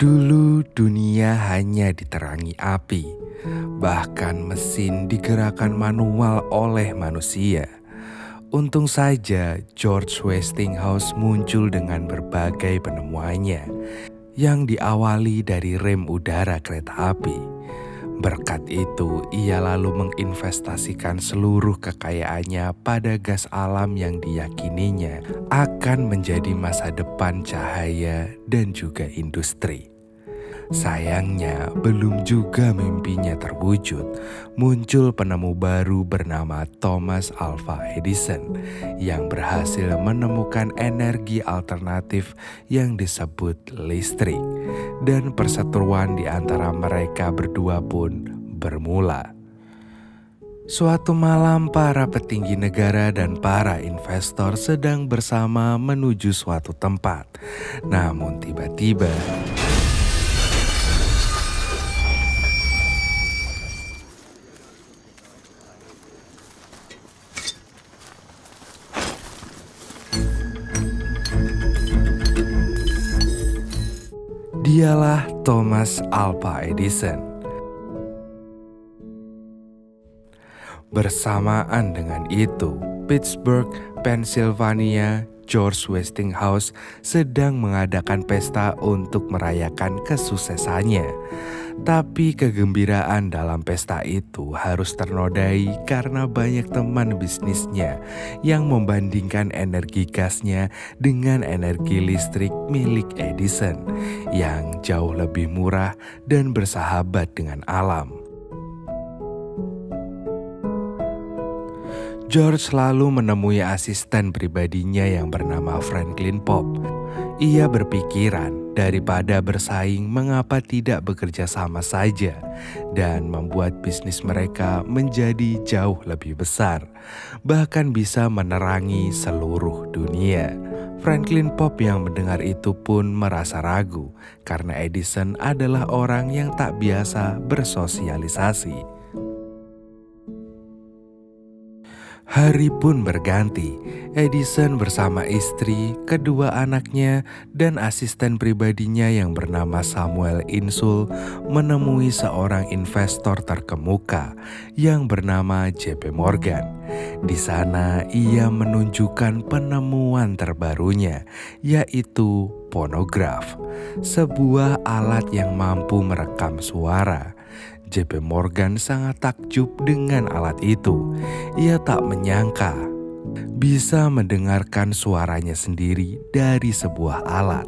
Dulu dunia hanya diterangi api, bahkan mesin digerakkan manual oleh manusia. Untung saja George Westinghouse muncul dengan berbagai penemuannya yang diawali dari rem udara kereta api. Berkat itu, ia lalu menginvestasikan seluruh kekayaannya pada gas alam yang diyakininya akan menjadi masa depan cahaya dan juga industri. Sayangnya, belum juga mimpinya terwujud. Muncul penemu baru bernama Thomas Alva Edison yang berhasil menemukan energi alternatif yang disebut listrik. Dan perseteruan di antara mereka berdua pun bermula. Suatu malam, para petinggi negara dan para investor sedang bersama menuju suatu tempat. Namun tiba-tiba dialah Thomas Alva Edison. Bersamaan dengan itu, Pittsburgh, Pennsylvania, George Westinghouse sedang mengadakan pesta untuk merayakan kesuksesannya. Tapi kegembiraan dalam pesta itu harus ternodai karena banyak teman bisnisnya yang membandingkan energi gasnya dengan energi listrik milik Edison yang jauh lebih murah dan bersahabat dengan alam. George lalu menemui asisten pribadinya yang bernama Franklin Pop. Ia berpikiran daripada bersaing mengapa tidak bekerja sama saja dan membuat bisnis mereka menjadi jauh lebih besar, bahkan bisa menerangi seluruh dunia. Franklin Pop yang mendengar itu pun merasa ragu karena Edison adalah orang yang tak biasa bersosialisasi. Hari pun berganti. Edison bersama istri, kedua anaknya, dan asisten pribadinya yang bernama Samuel Insull menemui seorang investor terkemuka yang bernama J.P. Morgan. Di sana ia menunjukkan penemuan terbarunya, yaitu fonograf, sebuah alat yang mampu merekam suara. J.P. Morgan sangat takjub dengan alat itu. Ia tak menyangka bisa mendengarkan suaranya sendiri dari sebuah alat.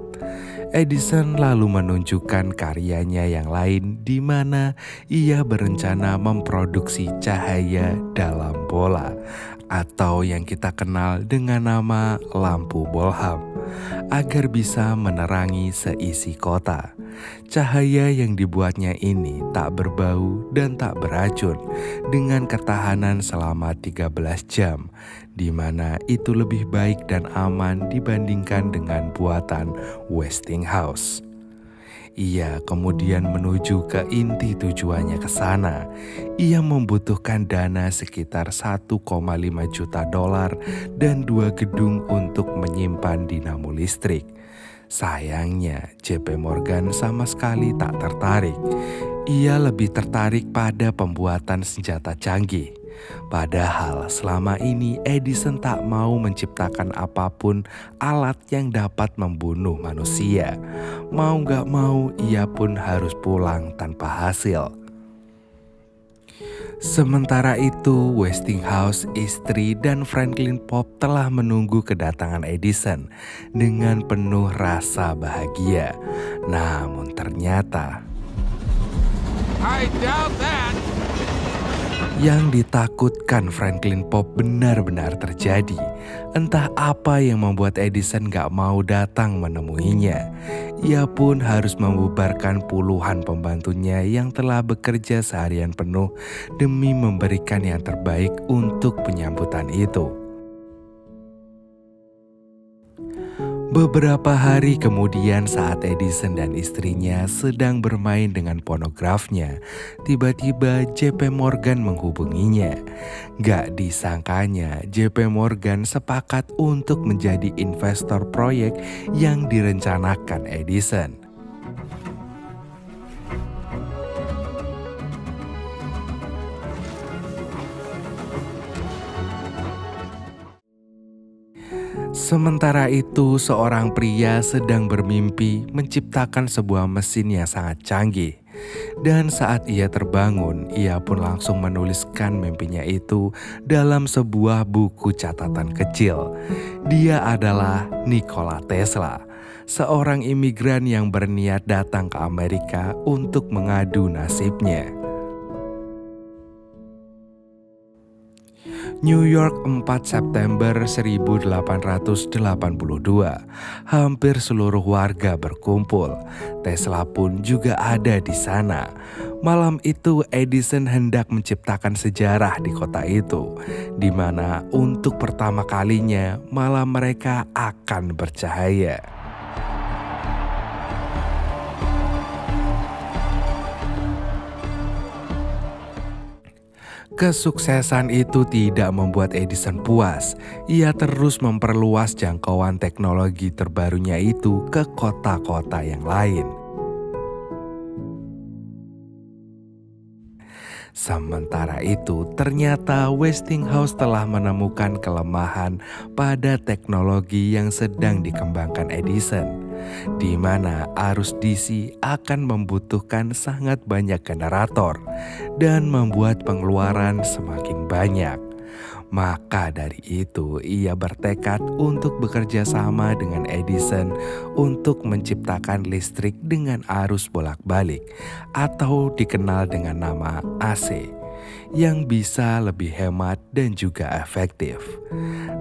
Edison lalu menunjukkan karyanya yang lain di mana ia berencana memproduksi cahaya dalam bola atau yang kita kenal dengan nama lampu Bolham agar bisa menerangi seisi kota. Cahaya yang dibuatnya ini tak berbau dan tak beracun dengan ketahanan selama 13 jam, di mana itu lebih baik dan aman dibandingkan dengan buatan Westinghouse. Ia kemudian menuju ke inti tujuannya ke sana. Ia membutuhkan dana sekitar 1,5 juta dolar dan 2 gedung untuk menyimpan dinamo listrik. Sayangnya, J.P. Morgan sama sekali tak tertarik. Ia lebih tertarik pada pembuatan senjata canggih. Padahal selama ini Edison tak mau menciptakan apapun alat yang dapat membunuh manusia. Mau gak mau, ia pun harus pulang tanpa hasil. Sementara itu, Westinghouse, istri, dan Franklin Pop telah menunggu kedatangan Edison dengan penuh rasa bahagia. Namun ternyata I doubt that. Yang ditakutkan Franklin Pop benar-benar terjadi. Entah apa yang membuat Edison gak mau datang menemuinya. Ia pun harus membubarkan puluhan pembantunya yang telah bekerja seharian penuh demi memberikan yang terbaik untuk penyambutan itu. Beberapa hari kemudian saat Edison dan istrinya sedang bermain dengan fonografnya, tiba-tiba J.P. Morgan menghubunginya. Gak disangkanya J.P. Morgan sepakat untuk menjadi investor proyek yang direncanakan Edison. Sementara itu, seorang pria sedang bermimpi menciptakan sebuah mesin yang sangat canggih. Dan saat ia terbangun, ia pun langsung menuliskan mimpinya itu dalam sebuah buku catatan kecil. Dia adalah Nikola Tesla, seorang imigran yang berniat datang ke Amerika untuk mengadu nasibnya. New York 4 September 1882, hampir seluruh warga berkumpul. Tesla pun juga ada di sana. Malam itu Edison hendak menciptakan sejarah di kota itu, di mana untuk pertama kalinya malam mereka akan bercahaya. Kesuksesan itu tidak membuat Edison puas. Ia terus memperluas jangkauan teknologi terbarunya itu ke kota-kota yang lain. Sementara itu, ternyata Westinghouse telah menemukan kelemahan pada teknologi yang sedang dikembangkan Edison, di mana arus DC akan membutuhkan sangat banyak generator dan membuat pengeluaran semakin banyak. Maka dari itu, ia bertekad untuk bekerja sama dengan Edison untuk menciptakan listrik dengan arus bolak-balik atau dikenal dengan nama AC, yang bisa lebih hemat dan juga efektif.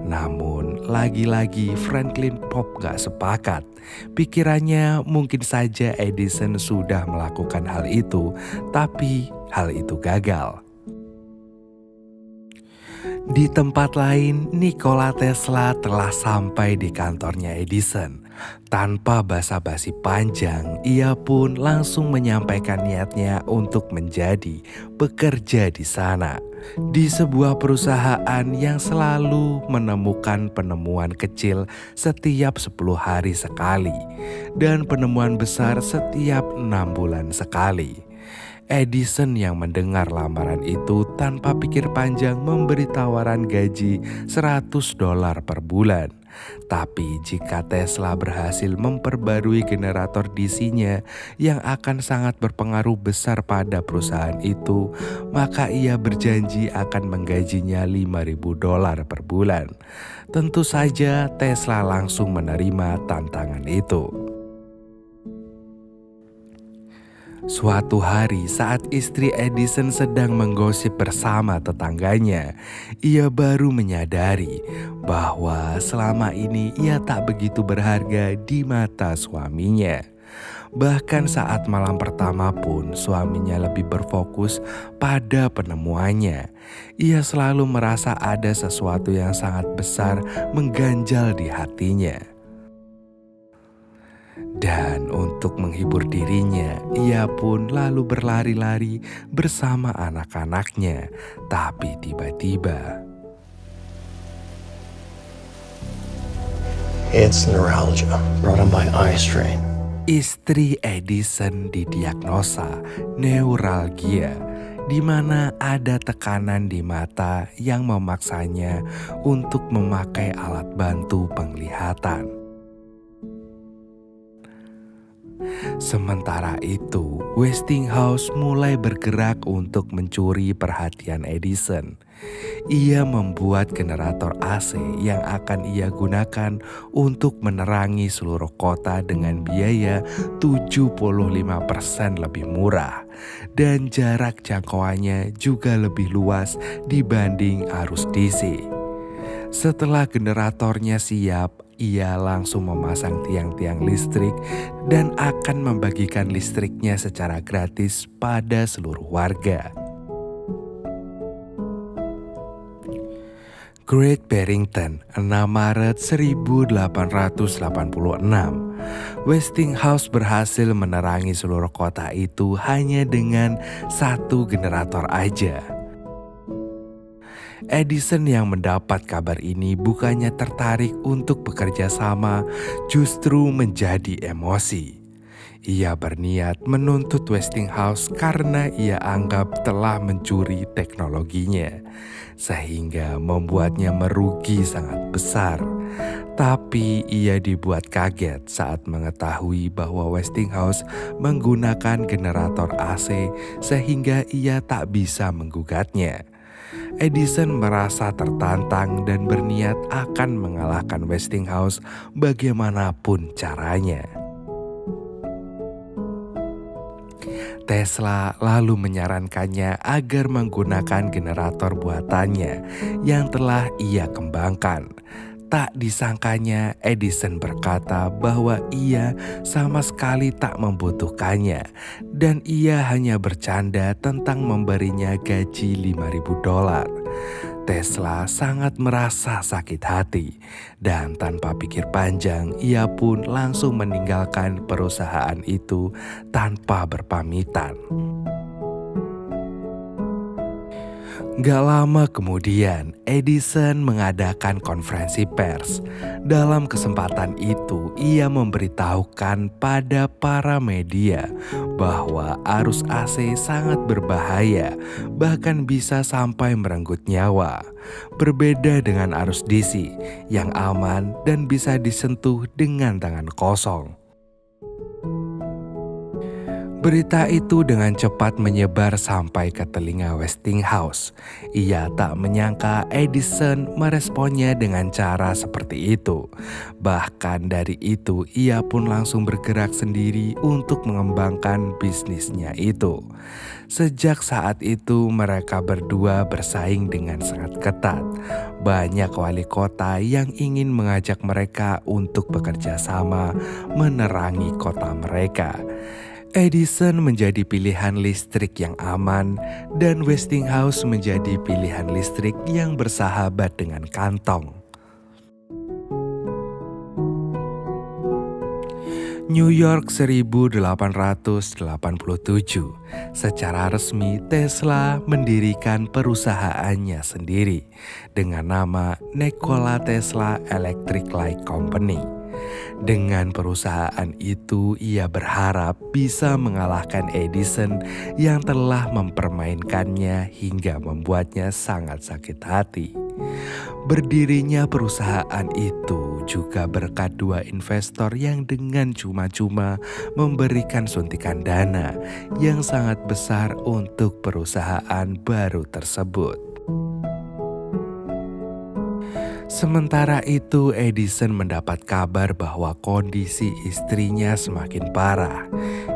Namun, lagi-lagi Franklin Pop gak sepakat. Pikirannya mungkin saja Edison sudah melakukan hal itu, tapi hal itu gagal. Di tempat lain, Nikola Tesla telah sampai di kantornya Edison. Tanpa basa-basi panjang, ia pun langsung menyampaikan niatnya untuk menjadi pekerja di sana. Di sebuah perusahaan yang selalu menemukan penemuan kecil setiap 10 hari sekali dan penemuan besar setiap 6 bulan sekali. Edison yang mendengar lamaran itu tanpa pikir panjang memberi tawaran gaji $100 per bulan. Tapi jika Tesla berhasil memperbarui generator DC-nya yang akan sangat berpengaruh besar pada perusahaan itu, maka ia berjanji akan menggajinya $5.000 per bulan. Tentu saja Tesla langsung menerima tantangan itu. Suatu hari saat istri Edison sedang menggosip bersama tetangganya, ia baru menyadari bahwa selama ini ia tak begitu berharga di mata suaminya. Bahkan saat malam pertama pun suaminya lebih berfokus pada penemuannya. Ia selalu merasa ada sesuatu yang sangat besar mengganjal di hatinya. Dan untuk menghibur dirinya, ia pun lalu berlari-lari bersama anak-anaknya. Tapi tiba-tiba, It's neuralgia brought on by eye strain. istri Edison didiagnosa neuralgia, di mana ada tekanan di mata yang memaksanya untuk memakai alat bantu penglihatan. Sementara itu, Westinghouse mulai bergerak untuk mencuri perhatian Edison. Ia membuat generator AC yang akan ia gunakan untuk menerangi seluruh kota dengan biaya 75% lebih murah. Dan jarak jangkauannya juga lebih luas dibanding arus DC. Setelah generatornya siap, ia langsung memasang tiang-tiang listrik dan akan membagikan listriknya secara gratis pada seluruh warga. Great Barrington, 6 Maret 1886. Westinghouse berhasil menerangi seluruh kota itu hanya dengan satu generator aja. Edison yang mendapat kabar ini bukannya tertarik untuk bekerja sama, justru menjadi emosi. Ia berniat menuntut Westinghouse karena ia anggap telah mencuri teknologinya, sehingga membuatnya merugi sangat besar. Tapi ia dibuat kaget saat mengetahui bahwa Westinghouse menggunakan generator AC sehingga ia tak bisa menggugatnya. Edison merasa tertantang dan berniat akan mengalahkan Westinghouse bagaimanapun caranya. Tesla lalu menyarankannya agar menggunakan generator buatannya yang telah ia kembangkan. Tak disangkanya Edison berkata bahwa ia sama sekali tak membutuhkannya dan ia hanya bercanda tentang memberinya gaji $5.000. Tesla sangat merasa sakit hati dan tanpa pikir panjang ia pun langsung meninggalkan perusahaan itu tanpa berpamitan. Gak lama kemudian, Edison mengadakan konferensi pers. Dalam kesempatan itu, ia memberitahukan pada para media bahwa arus AC sangat berbahaya, bahkan bisa sampai merenggut nyawa. Berbeda dengan arus DC yang aman dan bisa disentuh dengan tangan kosong. Berita itu dengan cepat menyebar sampai ke telinga Westinghouse. Ia tak menyangka Edison meresponnya dengan cara seperti itu. Bahkan dari itu, ia pun langsung bergerak sendiri untuk mengembangkan bisnisnya itu. Sejak saat itu, mereka berdua bersaing dengan sangat ketat. Banyak wali kota yang ingin mengajak mereka untuk bekerja sama menerangi kota mereka. Edison menjadi pilihan listrik yang aman dan Westinghouse menjadi pilihan listrik yang bersahabat dengan kantong. New York 1887. Secara resmi Tesla mendirikan perusahaannya sendiri dengan nama Nikola Tesla Electric Light Company. Dengan perusahaan itu, ia berharap bisa mengalahkan Edison yang telah mempermainkannya hingga membuatnya sangat sakit hati. Berdirinya perusahaan itu juga berkat dua investor yang dengan cuma-cuma memberikan suntikan dana yang sangat besar untuk perusahaan baru tersebut. Sementara itu, Edison mendapat kabar bahwa kondisi istrinya semakin parah.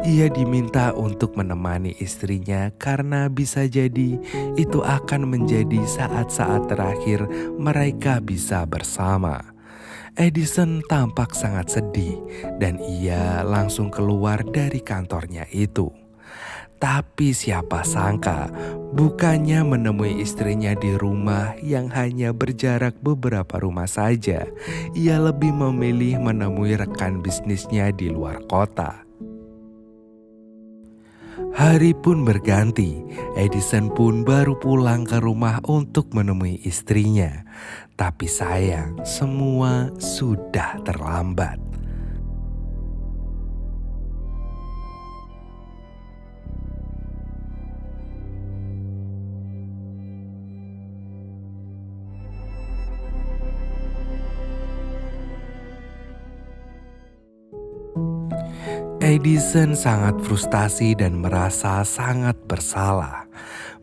Ia diminta untuk menemani istrinya karena bisa jadi itu akan menjadi saat-saat terakhir mereka bisa bersama. Edison tampak sangat sedih dan ia langsung keluar dari kantornya itu. Tapi siapa sangka, bukannya menemui istrinya di rumah yang hanya berjarak beberapa rumah saja. Ia lebih memilih menemui rekan bisnisnya di luar kota. Hari pun berganti, Edison pun baru pulang ke rumah untuk menemui istrinya. Tapi sayang, semua sudah terlambat. Edison sangat frustasi dan merasa sangat bersalah.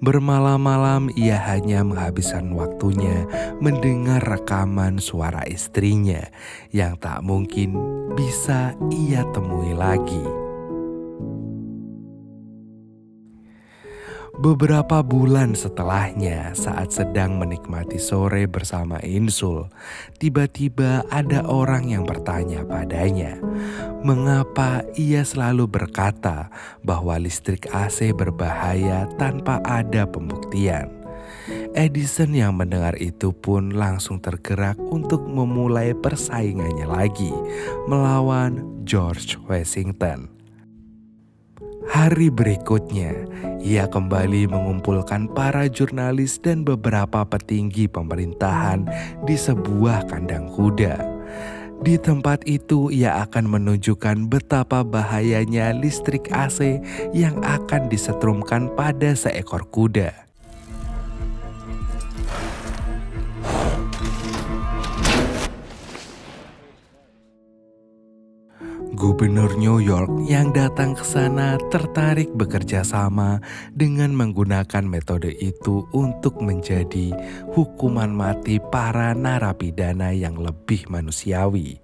Bermalam-malam ia hanya menghabiskan waktunya mendengar rekaman suara istrinya yang tak mungkin bisa ia temui lagi. Beberapa bulan setelahnya, saat sedang menikmati sore bersama Insul, tiba-tiba ada orang yang bertanya padanya, mengapa ia selalu berkata bahwa listrik AC berbahaya tanpa ada pembuktian. Edison yang mendengar itu pun langsung tergerak untuk memulai persaingannya lagi melawan George Washington. Hari berikutnya, ia kembali mengumpulkan para jurnalis dan beberapa petinggi pemerintahan di sebuah kandang kuda. Di tempat itu, ia akan menunjukkan betapa bahayanya listrik AC yang akan disetrumkan pada seekor kuda. Gubernur New York yang datang ke sana tertarik bekerja sama dengan menggunakan metode itu untuk menjadi hukuman mati para narapidana yang lebih manusiawi.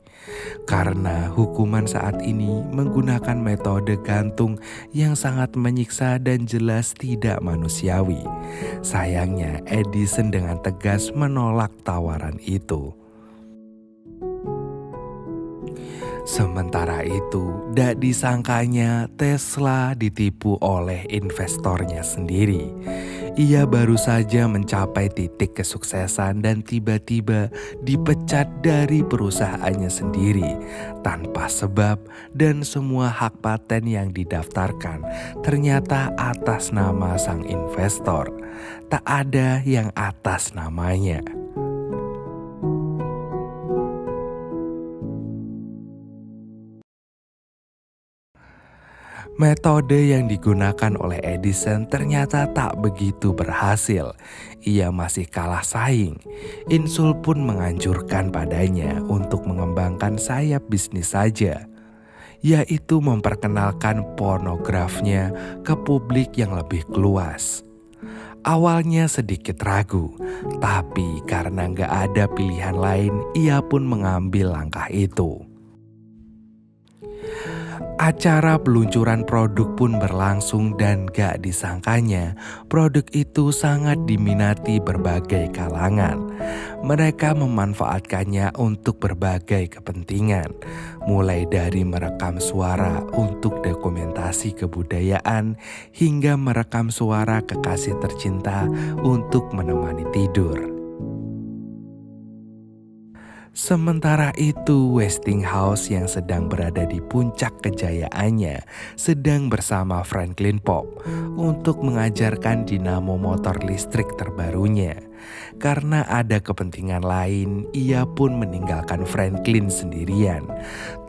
Karena hukuman saat ini menggunakan metode gantung yang sangat menyiksa dan jelas tidak manusiawi. Sayangnya Edison dengan tegas menolak tawaran itu. Sementara itu, tak disangkanya Tesla ditipu oleh investornya sendiri. Ia baru saja mencapai titik kesuksesan dan tiba-tiba dipecat dari perusahaannya sendiri tanpa sebab, dan semua hak paten yang didaftarkan ternyata atas nama sang investor. Tak ada yang atas namanya. Metode yang digunakan oleh Edison ternyata tak begitu berhasil. Ia masih kalah saing. Insul pun menganjurkan padanya untuk mengembangkan sayap bisnis saja, yaitu memperkenalkan pornografnya ke publik yang lebih luas. Awalnya sedikit ragu, tapi karena gak ada pilihan lain, ia pun mengambil langkah itu. Acara peluncuran produk pun berlangsung dan gak disangkanya produk itu sangat diminati berbagai kalangan. Mereka memanfaatkannya untuk berbagai kepentingan, mulai dari merekam suara untuk dokumentasi kebudayaan hingga merekam suara kekasih tercinta untuk menemani tidur. Sementara itu, Westinghouse yang sedang berada di puncak kejayaannya sedang bersama Franklin Pop untuk mengajarkan dinamo motor listrik terbarunya. Karena ada kepentingan lain, ia pun meninggalkan Franklin sendirian.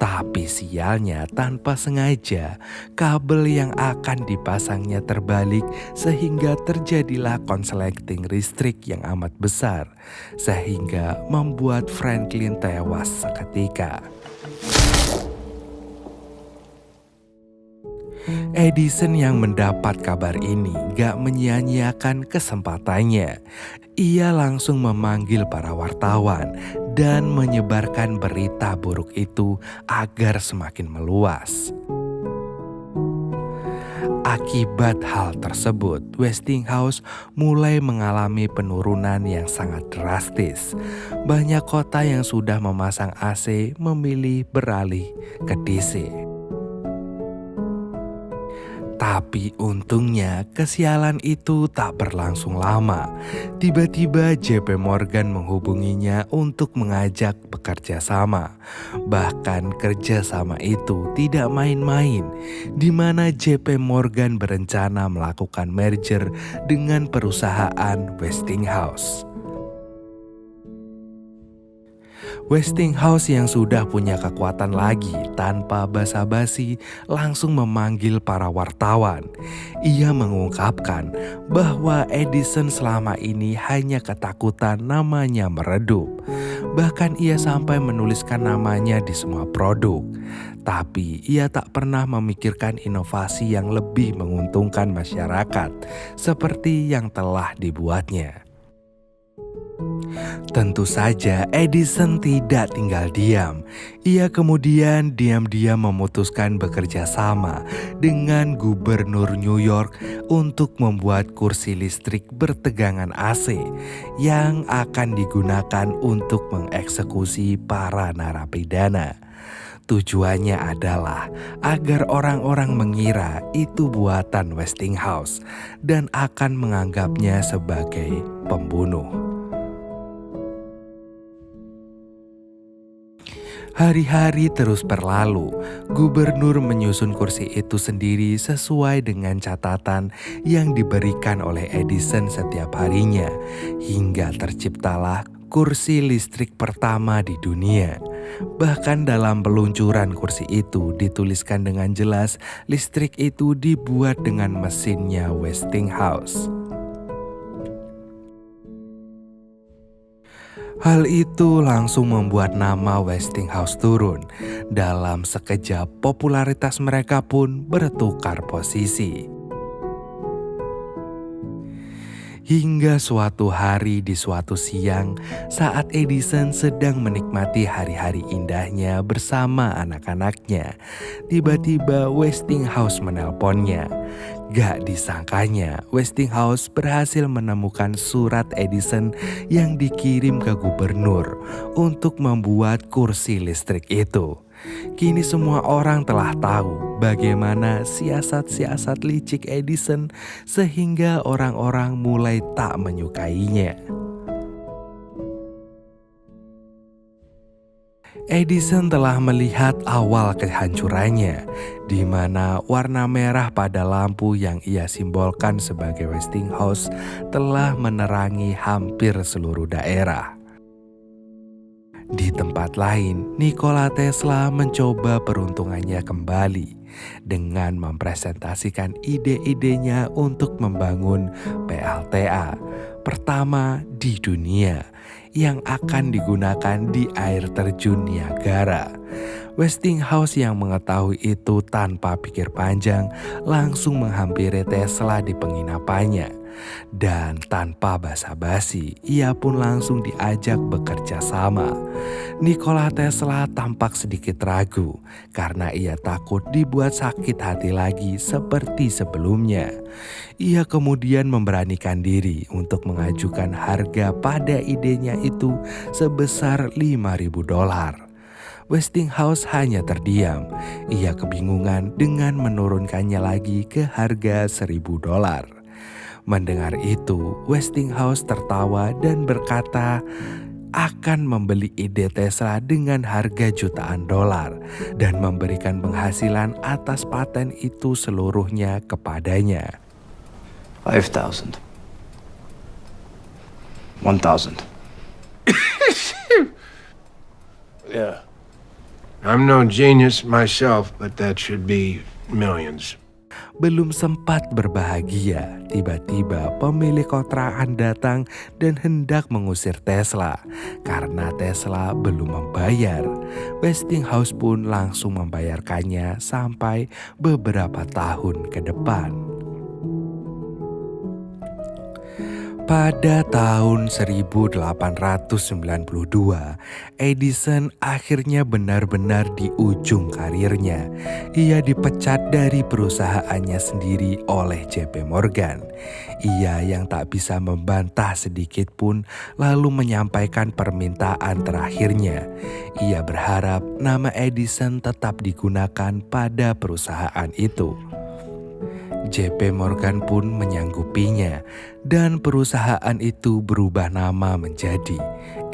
Tapi sialnya, tanpa sengaja, kabel yang akan dipasangnya terbalik sehingga terjadilah konsleting listrik yang amat besar, sehingga membuat Franklin tewas seketika. Edison yang mendapat kabar ini gak menyia-nyiakan kesempatannya. Ia langsung memanggil para wartawan dan menyebarkan berita buruk itu agar semakin meluas. Akibat hal tersebut, Westinghouse mulai mengalami penurunan yang sangat drastis. Banyak kota yang sudah memasang AC memilih beralih ke DC. Tapi untungnya kesialan itu tak berlangsung lama. Tiba-tiba JP Morgan menghubunginya untuk mengajak bekerja sama. Bahkan kerjasama itu tidak main-main, di mana JP Morgan berencana melakukan merger dengan perusahaan Westinghouse. Westinghouse yang sudah punya kekuatan lagi tanpa basa-basi langsung memanggil para wartawan. Ia mengungkapkan bahwa Edison selama ini hanya ketakutan namanya meredup. Bahkan ia sampai menuliskan namanya di semua produk. Tapi ia tak pernah memikirkan inovasi yang lebih menguntungkan masyarakat seperti yang telah dibuatnya. Tentu saja Edison tidak tinggal diam. Ia kemudian diam-diam memutuskan bekerja sama dengan Gubernur New York untuk membuat kursi listrik bertegangan AC yang akan digunakan untuk mengeksekusi para narapidana. Tujuannya adalah agar orang-orang mengira itu buatan Westinghouse dan akan menganggapnya sebagai pembunuh. Hari-hari terus berlalu, gubernur menyusun kursi itu sendiri sesuai dengan catatan yang diberikan oleh Edison setiap harinya, hingga terciptalah kursi listrik pertama di dunia. Bahkan dalam peluncuran kursi itu dituliskan dengan jelas listrik itu dibuat dengan mesinnya Westinghouse. Hal itu langsung membuat nama Westinghouse turun. Dalam sekejap popularitas mereka pun bertukar posisi. Hingga suatu hari di suatu siang, saat Edison sedang menikmati hari-hari indahnya bersama anak-anaknya, tiba-tiba Westinghouse menelponnya. Gak disangkanya, Westinghouse berhasil menemukan surat Edison yang dikirim ke gubernur untuk membuat kursi listrik itu. Kini semua orang telah tahu bagaimana siasat-siasat licik Edison sehingga orang-orang mulai tak menyukainya. Edison telah melihat awal kehancurannya, di mana warna merah pada lampu yang ia simbolkan sebagai Westinghouse telah menerangi hampir seluruh daerah. Di tempat lain, Nikola Tesla mencoba peruntungannya kembali dengan mempresentasikan ide-idenya untuk membangun PLTA pertama di dunia yang akan digunakan di air terjun Niagara. Westinghouse yang mengetahui itu tanpa pikir panjang langsung menghampiri Tesla di penginapannya. Dan tanpa basa-basi, ia pun langsung diajak bekerja sama. Nikola Tesla tampak sedikit ragu karena ia takut dibuat sakit hati lagi seperti sebelumnya. Ia kemudian memberanikan diri untuk mengajukan harga pada idenya itu sebesar $5.000. Westinghouse hanya terdiam. Ia kebingungan dengan menurunkannya lagi ke harga $1.000. Mendengar itu, Westinghouse tertawa dan berkata akan membeli ide Tesla dengan harga jutaan dolar dan memberikan penghasilan atas paten itu seluruhnya kepadanya. 5,000. 1,000. Yeah. I'm no genius myself, but that should be millions. Belum sempat berbahagia, tiba-tiba pemilik kontrakan datang dan hendak mengusir Tesla. Karena Tesla belum membayar, Westinghouse pun langsung membayarkannya sampai beberapa tahun ke depan. Pada tahun 1892, Edison akhirnya benar-benar di ujung karirnya. Ia dipecat dari perusahaannya sendiri oleh J.P. Morgan. Ia yang tak bisa membantah sedikit pun lalu menyampaikan permintaan terakhirnya. Ia berharap nama Edison tetap digunakan pada perusahaan itu. J.P. Morgan pun menyanggupinya dan perusahaan itu berubah nama menjadi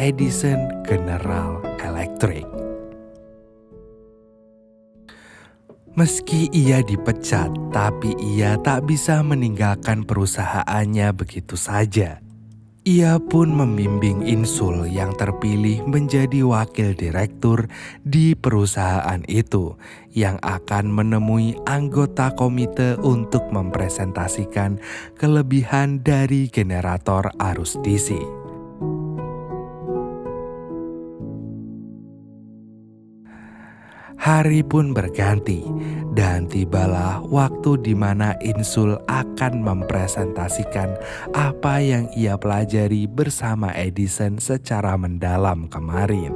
Edison General Electric. Meski ia dipecat, tapi ia tak bisa meninggalkan perusahaannya begitu saja. Ia pun membimbing Insul yang terpilih menjadi wakil direktur di perusahaan itu yang akan menemui anggota komite untuk mempresentasikan kelebihan dari generator arus DC. Hari pun berganti dan tibalah waktu di mana Insul akan mempresentasikan apa yang ia pelajari bersama Edison secara mendalam kemarin.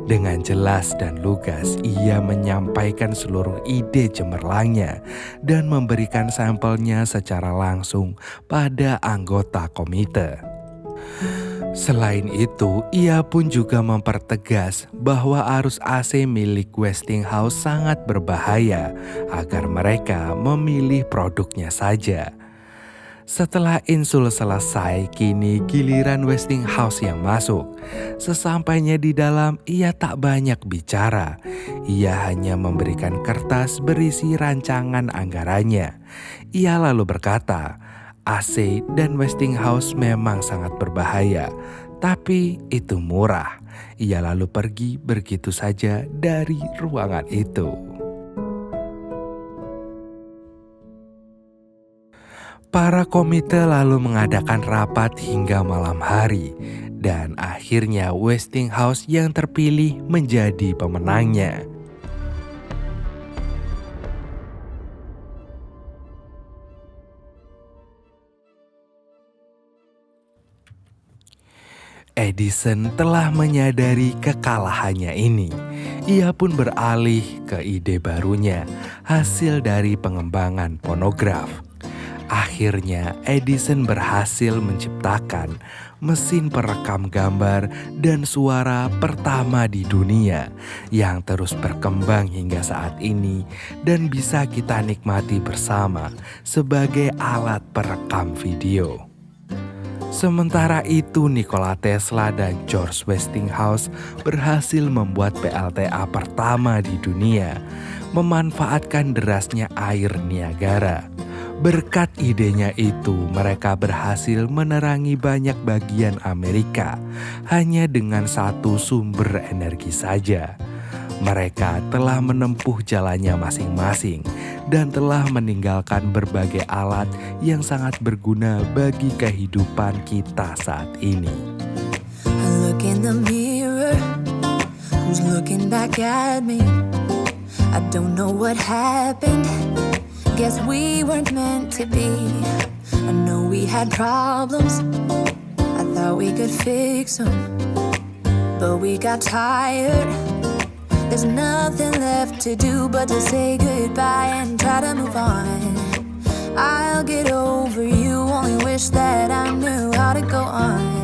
Dengan jelas dan lugas ia menyampaikan seluruh ide cemerlangnya dan memberikan sampelnya secara langsung pada anggota komite. Selain itu, ia pun juga mempertegas bahwa arus AC milik Westinghouse sangat berbahaya agar mereka memilih produknya saja. Setelah Insul selesai, kini giliran Westinghouse yang masuk. Sesampainya di dalam, ia tak banyak bicara. Ia hanya memberikan kertas berisi rancangan anggarannya. Ia lalu berkata, AC dan Westinghouse memang sangat berbahaya, tapi itu murah. Ia lalu pergi begitu saja dari ruangan itu. Para komite lalu mengadakan rapat hingga malam hari Dan akhirnya Westinghouse yang terpilih menjadi pemenangnya. Edison telah menyadari kekalahannya ini. Ia pun beralih ke ide barunya, hasil dari pengembangan fonograf. Akhirnya Edison berhasil menciptakan mesin perekam gambar dan suara pertama di dunia yang terus berkembang hingga saat ini dan bisa kita nikmati bersama sebagai alat perekam video. Sementara itu Nikola Tesla dan George Westinghouse berhasil membuat PLTA pertama di dunia, memanfaatkan derasnya air Niagara. Berkat idenya itu, mereka berhasil menerangi banyak bagian Amerika hanya dengan satu sumber energi saja. Mereka telah menempuh jalannya masing-masing dan telah meninggalkan berbagai alat yang sangat berguna bagi kehidupan kita saat ini. I look in the mirror, who's looking back at me? I don't know what happened, guess we weren't meant to be. I know we had problems, I thought we could fix them, but we got tired. There's nothing left to do but to say goodbye and try to move on. I'll get over you, only wish that I knew how to go on.